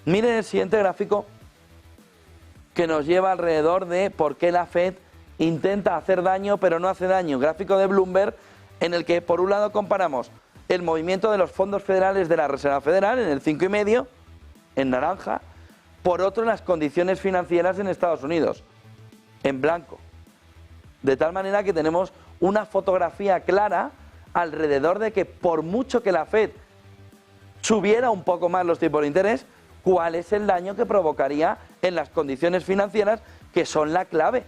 Miren el siguiente gráfico que nos lleva alrededor de por qué la Fed intenta hacer daño pero no hace daño. Gráfico de Bloomberg en el que por un lado comparamos el movimiento de los fondos federales de la Reserva Federal en el 5,5 en naranja, por otro las condiciones financieras en Estados Unidos en blanco. De tal manera que tenemos una fotografía clara alrededor de que por mucho que la Fed subiera un poco más los tipos de interés, cuál es el daño que provocaría en las condiciones financieras que son la clave.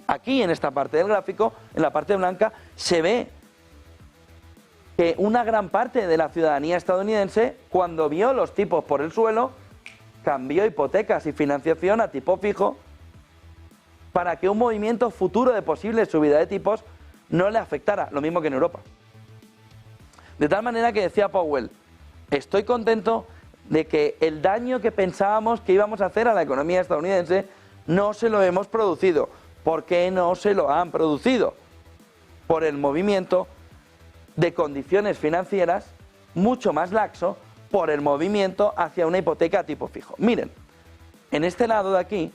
Aquí en esta parte del gráfico, en la parte blanca, se ve que una gran parte de la ciudadanía estadounidense, cuando vio los tipos por el suelo, cambió hipotecas y financiación a tipo fijo para que un movimiento futuro de posible subida de tipos no le afectara, lo mismo que en Europa. De tal manera que decía Powell, estoy contento de que el daño que pensábamos que íbamos a hacer a la economía estadounidense no se lo hemos producido. ¿Por qué no se lo han producido? Por el movimiento de condiciones financieras mucho más laxo, por el movimiento hacia una hipoteca a tipo fijo. Miren, en este lado de aquí,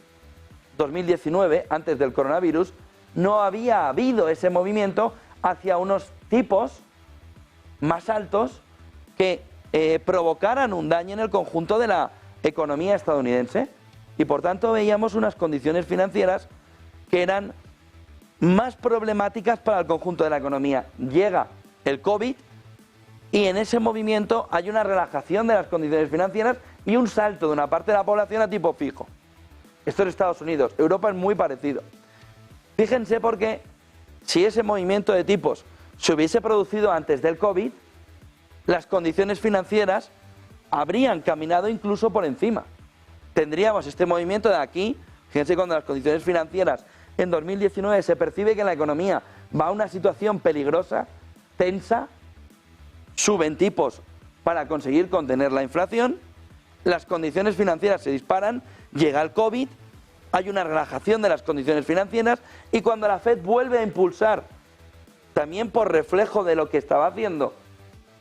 2019, antes del coronavirus, no había habido ese movimiento hacia unos tipos más altos que provocaran un daño en el conjunto de la economía estadounidense y por tanto veíamos unas condiciones financieras que eran más problemáticas para el conjunto de la economía. Llega el COVID y en ese movimiento hay una relajación de las condiciones financieras y un salto de una parte de la población a tipo fijo. Esto es Estados Unidos, Europa es muy parecido. Fíjense porque si ese movimiento de tipos se hubiese producido antes del COVID, las condiciones financieras habrían caminado incluso por encima. Tendríamos este movimiento de aquí, fíjense cuando las condiciones financieras en 2019 se percibe que la economía va a una situación peligrosa, tensa, suben tipos para conseguir contener la inflación, las condiciones financieras se disparan, llega el COVID, hay una relajación de las condiciones financieras y cuando la Fed vuelve a impulsar, también por reflejo de lo que estaba haciendo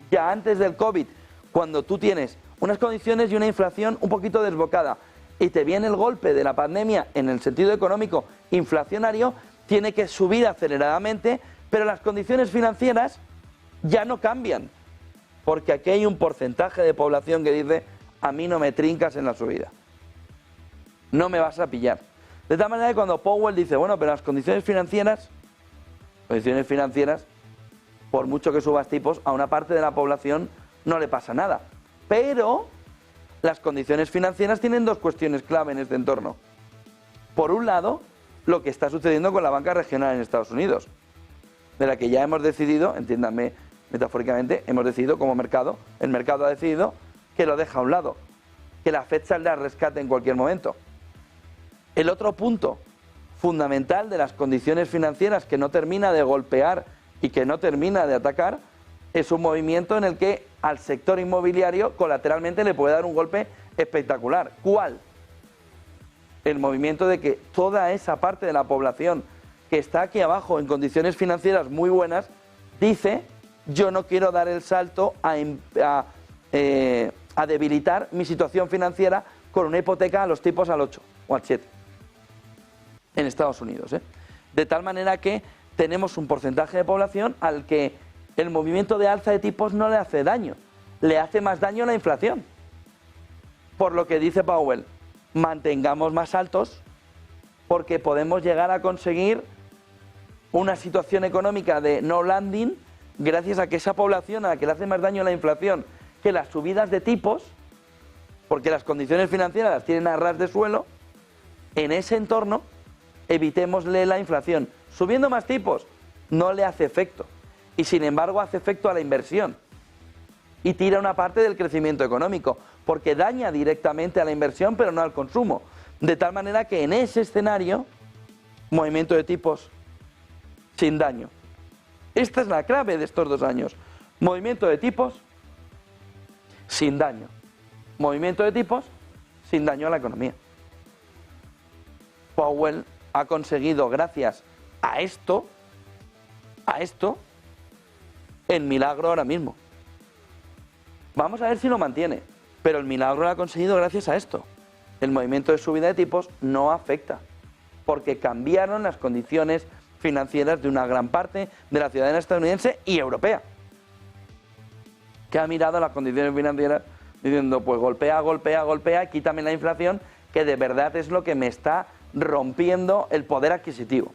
ya antes del COVID, cuando tú tienes unas condiciones y una inflación un poquito desbocada y te viene el golpe de la pandemia en el sentido económico inflacionario, tiene que subir aceleradamente, pero las condiciones financieras ya no cambian, porque aquí hay un porcentaje de población que dice, a mí no me trincas en la subida, no me vas a pillar. De tal manera que cuando Powell dice, bueno, pero las condiciones financieras, por mucho que subas tipos, a una parte de la población no le pasa nada. Pero las condiciones financieras tienen dos cuestiones clave en este entorno. Por un lado, lo que está sucediendo con la banca regional en Estados Unidos, de la que ya hemos decidido, entiéndanme metafóricamente, hemos decidido como mercado, el mercado ha decidido que lo deja a un lado, que la Fed saldrá al rescate en cualquier momento. El otro punto fundamental de las condiciones financieras que no termina de golpear y que no termina de atacar es un movimiento en el que al sector inmobiliario colateralmente le puede dar un golpe espectacular. ¿Cuál? El movimiento de que toda esa parte de la población que está aquí abajo en condiciones financieras muy buenas dice, yo no quiero dar el salto a debilitar mi situación financiera con una hipoteca a los tipos al 8 o al 7 en Estados Unidos. De tal manera que tenemos un porcentaje de población al que el movimiento de alza de tipos no le hace daño, le hace más daño la inflación. Por lo que dice Powell, mantengamos más altos porque podemos llegar a conseguir una situación económica de no landing gracias a que esa población a la que le hace más daño la inflación que las subidas de tipos, porque las condiciones financieras las tienen a ras de suelo, en ese entorno evitémosle la inflación. Subiendo más tipos no le hace efecto y sin embargo hace efecto a la inversión y tira una parte del crecimiento económico porque daña directamente a la inversión pero no al consumo. De tal manera que en ese escenario, movimiento de tipos sin daño. Esta es la clave de estos 2 años. Movimiento de tipos sin daño. Movimiento de tipos sin daño a la economía. Powell ha conseguido, gracias a esto, el milagro ahora mismo. Vamos a ver si lo mantiene. Pero el milagro lo ha conseguido gracias a esto. El movimiento de subida de tipos no afecta, porque cambiaron las condiciones financieras de una gran parte de la ciudadanía estadounidense y europea, que ha mirado las condiciones financieras diciendo, pues golpea, golpea, golpea, quítame la inflación, que de verdad es lo que me está rompiendo el poder adquisitivo.